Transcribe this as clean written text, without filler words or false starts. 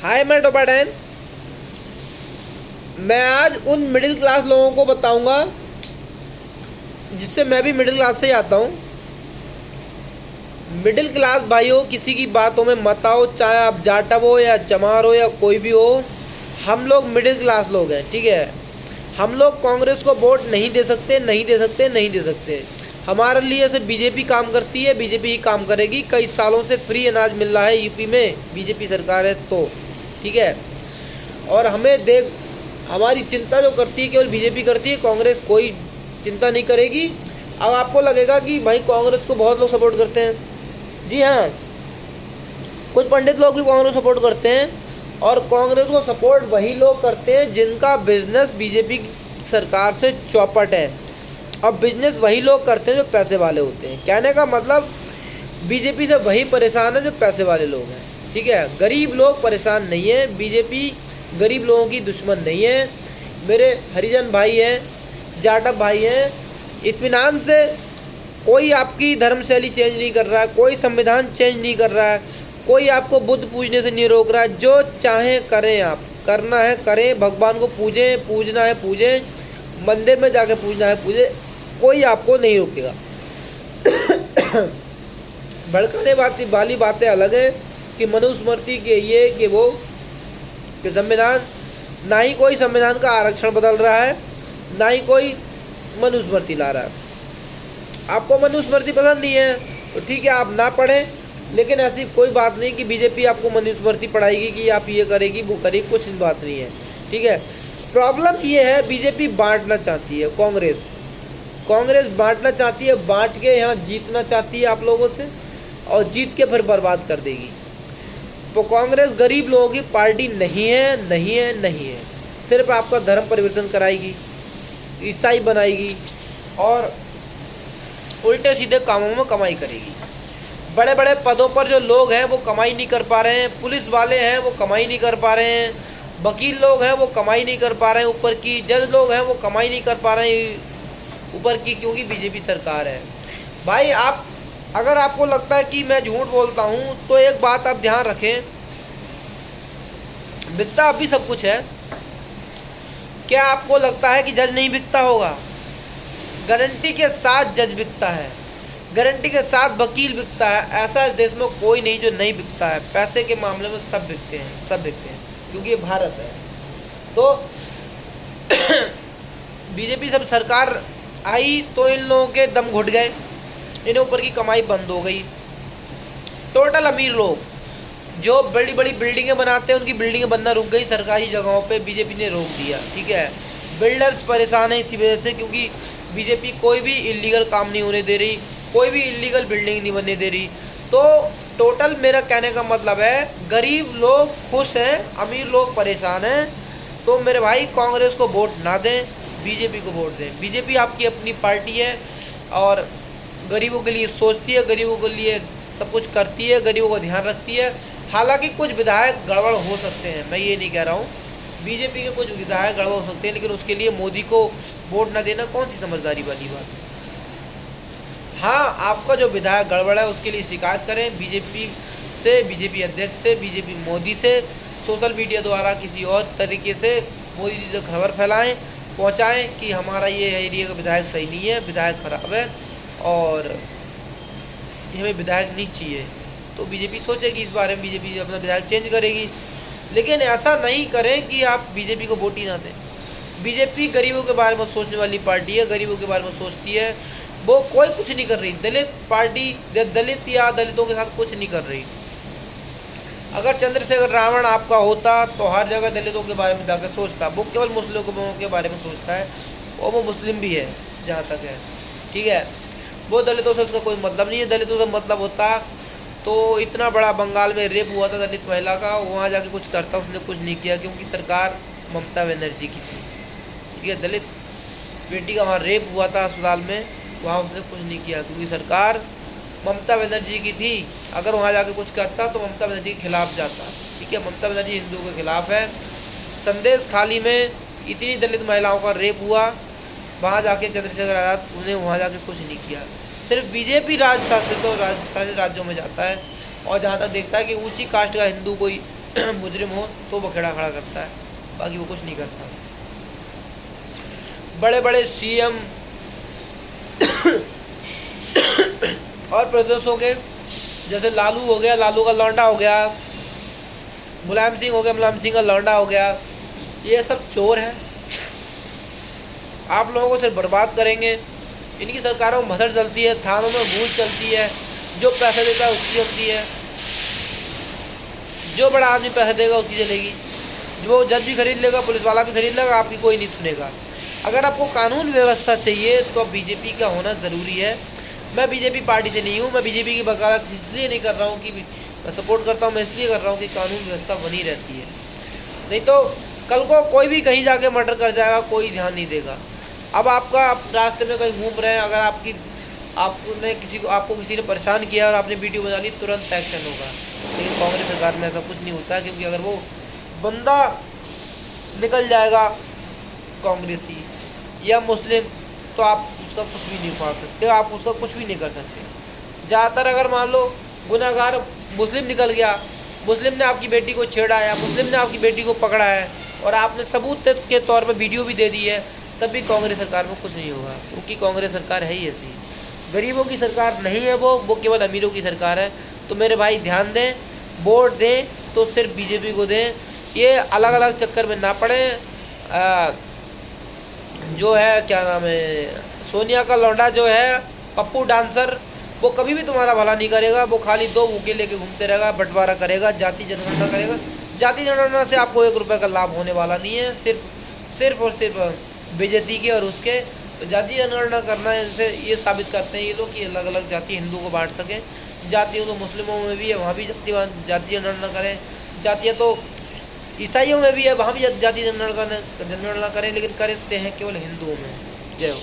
हाय मैं टोपाडैन। मैं आज उन मिडिल क्लास लोगों को बताऊंगा जिससे मैं भी मिडिल क्लास से ही आता हूँ। मिडिल क्लास भाइयों, किसी की बातों में मत आओ, चाहे आप जाटव हो या चमार हो या कोई भी हो। हम लोग मिडिल क्लास लोग हैं, ठीक है। हम लोग कांग्रेस को वोट नहीं दे सकते, नहीं दे सकते, नहीं दे सकते। हमारे लिए सिर्फ बीजेपी काम करती है, बीजेपी ही काम करेगी। कई सालों से फ्री अनाज मिल रहा है यूपी में, बीजेपी सरकार है तो, ठीक है। और हमें देख, हमारी चिंता जो करती है केवल बीजेपी करती है, कांग्रेस कोई चिंता नहीं करेगी। अब आपको लगेगा कि भाई कांग्रेस को बहुत लोग सपोर्ट करते हैं। जी हाँ, कुछ पंडित लोग भी कांग्रेस सपोर्ट करते हैं, और कांग्रेस को सपोर्ट वही लोग करते हैं जिनका बिजनेस बीजेपी सरकार से चौपट है। अब बिजनेस वही लोग करते हैं जो पैसे वाले होते हैं। कहने का मतलब, बीजेपी से वही परेशान है जो पैसे वाले लोग हैं, ठीक है। गरीब लोग परेशान नहीं है, बीजेपी गरीब लोगों की दुश्मन नहीं है। मेरे हरिजन भाई हैं, जाटव भाई हैं, इत्मीनान से कोई आपकी धर्मशैली चेंज नहीं कर रहा है, कोई संविधान चेंज नहीं कर रहा है, कोई आपको बुद्ध पूजने से नहीं रोक रहा है। जो चाहें करें, आप करना है करें, भगवान को पूजें, पूजना है पूजें, मंदिर में जाके पूजना है पूजें, कोई आपको नहीं रोकेगा। भड़काने वाली बातें अलग है कि मनुस्मृति के ये कि वो कि संविधान, ना ही कोई संविधान का आरक्षण बदल रहा है, ना ही कोई मनुस्मृति ला रहा है। आपको मनुस्मृति पसंद नहीं है तो ठीक है, आप ना पढ़ें, लेकिन ऐसी कोई बात नहीं कि बीजेपी आपको मनुस्मृति पढ़ाएगी कि आप ये करेगी वो करेगी, कुछ बात नहीं है, ठीक है। प्रॉब्लम ये है, बीजेपी बांटना चाहती है, कांग्रेस बांटना चाहती है, बांट के यहाँ जीतना चाहती है आप लोगों से, और जीत के फिर बर्बाद कर देगी। तो कांग्रेस गरीब लोगों की पार्टी नहीं है, नहीं है, नहीं है। सिर्फ आपका धर्म परिवर्तन कराएगी, ईसाई बनाएगी, और उल्टे सीधे कामों में कमाई करेगी। बड़े बड़े पदों पर जो लोग हैं वो कमाई नहीं कर पा रहे हैं, पुलिस वाले हैं वो कमाई नहीं कर पा रहे हैं, वकील लोग हैं वो कमाई नहीं कर पा रहे हैं, ऊपर की जज लोग हैं वो कमाई नहीं कर पा रहे हैं ऊपर की, क्योंकि बीजेपी सरकार है। भाई आप, अगर आपको लगता है कि मैं झूठ बोलता हूँ तो एक बात आप ध्यान रखें, बिकता अभी सब कुछ है। क्या आपको लगता है कि जज नहीं बिकता होगा? गारंटी के साथ जज बिकता है, गारंटी के साथ वकील बिकता है। ऐसा इस देश में कोई नहीं जो नहीं बिकता है। पैसे के मामले में सब बिकते हैं, सब बिकते हैं, क्योंकि ये भारत है। तो बीजेपी सब सरकार आई तो इन लोगों के दम घुट गए, इन्हें ऊपर की कमाई बंद हो गई। टोटल अमीर लोग जो बड़ी बड़ी बिल्डिंगें बनाते हैं, उनकी बिल्डिंगें बनना रुक गई सरकारी जगहों पे, बीजेपी ने रोक दिया, ठीक है। बिल्डर्स परेशान है इसी वजह से, क्योंकि बीजेपी कोई भी इलीगल काम नहीं होने दे रही, कोई भी इलीगल बिल्डिंग नहीं बनने दे रही। तो टोटल मेरा कहने का मतलब है, गरीब लोग खुश हैं, अमीर लोग परेशान हैं। तो मेरे भाई, कांग्रेस को वोट ना दें, बीजेपी को वोट दें। बीजेपी आपकी अपनी पार्टी है और गरीबों के लिए सोचती है, गरीबों के लिए सब कुछ करती है, गरीबों का ध्यान रखती है। हालांकि कुछ विधायक गड़बड़ हो सकते हैं, मैं ये नहीं कह रहा हूँ, बीजेपी के कुछ विधायक गड़बड़ हो सकते हैं, लेकिन उसके लिए मोदी को वोट ना देना कौन सी समझदारी वाली बात है। हाँ, आपका जो विधायक गड़बड़ है उसके लिए शिकायत करें बीजेपी से, बीजेपी अध्यक्ष से, बीजेपी मोदी से, सोशल मीडिया द्वारा किसी और तरीके से मोदी जी तक खबर फैलाएं, पहुंचाएं कि हमारा ये एरिया का विधायक सही नहीं है, विधायक खराब है और हमें विधायक नहीं चाहिए। तो बीजेपी सोचेगी इस बारे में, बीजेपी अपना विधायक चेंज करेगी। लेकिन ऐसा नहीं करें कि आप बीजेपी को वोट ही ना दें। बीजेपी गरीबों के बारे में सोचने वाली पार्टी है, गरीबों के बारे में सोचती है। वो कोई कुछ नहीं कर रही, दलित पार्टी दलित या दलितों के साथ कुछ नहीं कर रही। अगर चंद्रशेखर रावण आपका होता तो हर जगह दलितों के बारे में जाकर सोचता। वो केवल मुस्लिमों के बारे में सोचता है, और वो मुस्लिम भी है जहाँ तक है, ठीक है। वो दलितों से उसका कोई मतलब नहीं है। दलितों से मतलब होता तो इतना बड़ा बंगाल में रेप हुआ था दलित महिला का, वहाँ जाके कुछ करता, उसने कुछ नहीं किया, क्योंकि सरकार ममता बनर्जी की थी, ठीक है। दलित बेटी का वहाँ रेप हुआ था अस्पताल में, वहाँ उसने कुछ नहीं किया, क्योंकि सरकार ममता बनर्जी की थी। अगर वहाँ जाके कुछ करता तो ममता बनर्जी के खिलाफ जाता, ठीक है। ममता बनर्जी हिंदुओं के खिलाफ है। संदेश खाली में इतनी दलित महिलाओं का रेप हुआ, वहाँ जाके चंद्रशेखर आज़ाद उन्हें वहाँ जाके कुछ नहीं किया। सिर्फ बीजेपी राज शासित राज्यों में जाता है, और जहाँ तक देखता है कि ऊंची कास्ट का हिंदू कोई मुजरिम हो तो बखेड़ा खड़ा करता है, बाकी वो कुछ नहीं करता। बड़े बड़े सीएम और प्रदेशों के, जैसे लालू हो गया, लालू का लौंडा हो गया, मुलायम सिंह हो गया, मुलायम सिंह का लौंडा हो गया, ये सब चोर हैं। आप लोगों को सिर्फ बर्बाद करेंगे। इनकी सरकारों में भसड़ चलती है, थानों में घूस चलती है, जो पैसे देता है उसकी चलती है, जो बड़ा आदमी पैसे देगा उसकी चलेगी, जो जज भी खरीद लेगा, पुलिस वाला भी खरीद लेगा, आपकी कोई नहीं सुनेगा। अगर आपको कानून व्यवस्था चाहिए तो अब बीजेपी का होना ज़रूरी है। मैं बीजेपी पार्टी से नहीं हूँ, मैं बीजेपी की वकालत इसलिए नहीं कर रहा हूँ कि मैं सपोर्ट करता हूँ, मैं इसलिए कर रहा हूँ कि कानून व्यवस्था बनी रहती है। नहीं तो कल को कोई भी कहीं जाके मर्डर कर जाएगा, कोई ध्यान नहीं देगा। अब आपका आप रास्ते में कहीं घूम रहे हैं, अगर आपको किसी ने परेशान किया और आपने वीडियो बना ली, तुरंत एक्शन होगा। लेकिन कांग्रेस सरकार में ऐसा कुछ नहीं होता, क्योंकि अगर वो बंदा निकल जाएगा कांग्रेसी या मुस्लिम तो आप उसका कुछ भी नहीं उखाड़ सकते, आप उसका कुछ भी नहीं कर सकते। ज़्यादातर अगर मान लो गुनाहगार मुस्लिम निकल गया, मुस्लिम ने आपकी बेटी को छेड़ा है, मुस्लिम ने आपकी बेटी को पकड़ा है और आपने सबूत के तौर पर वीडियो भी दे दी है, तब भी कांग्रेस सरकार में कुछ नहीं होगा, क्योंकि कांग्रेस सरकार है ही ऐसी। गरीबों की सरकार नहीं है वो केवल अमीरों की सरकार है। तो मेरे भाई ध्यान दें, वोट दें तो सिर्फ बीजेपी को दें, ये अलग अलग चक्कर में ना पड़े। जो है क्या नाम है, सोनिया का लौंडा जो है पप्पू डांसर, वो कभी भी तुम्हारा भला नहीं करेगा, वो खाली दो भूखे लेके घूमते रहेगा, बंटवारा करेगा, जाति जनगणना करेगा। जाति जनगणना से आपको 1 रुपये का लाभ होने वाला नहीं है, सिर्फ और सिर्फ बेइज्जती के और उसके। तो जाति जनगणना करना इनसे ये साबित करते हैं ये लोग कि अलग अलग जाति हिंदू को बांट सकें। जातियों तो मुस्लिमों में भी है, वहाँ भी जाति जनगणना करें, जातियाँ तो ईसाइयों में भी है, वहाँ भी जाति जनगणना करें, लेकिन करते हैं केवल हिंदुओं में। जय हो।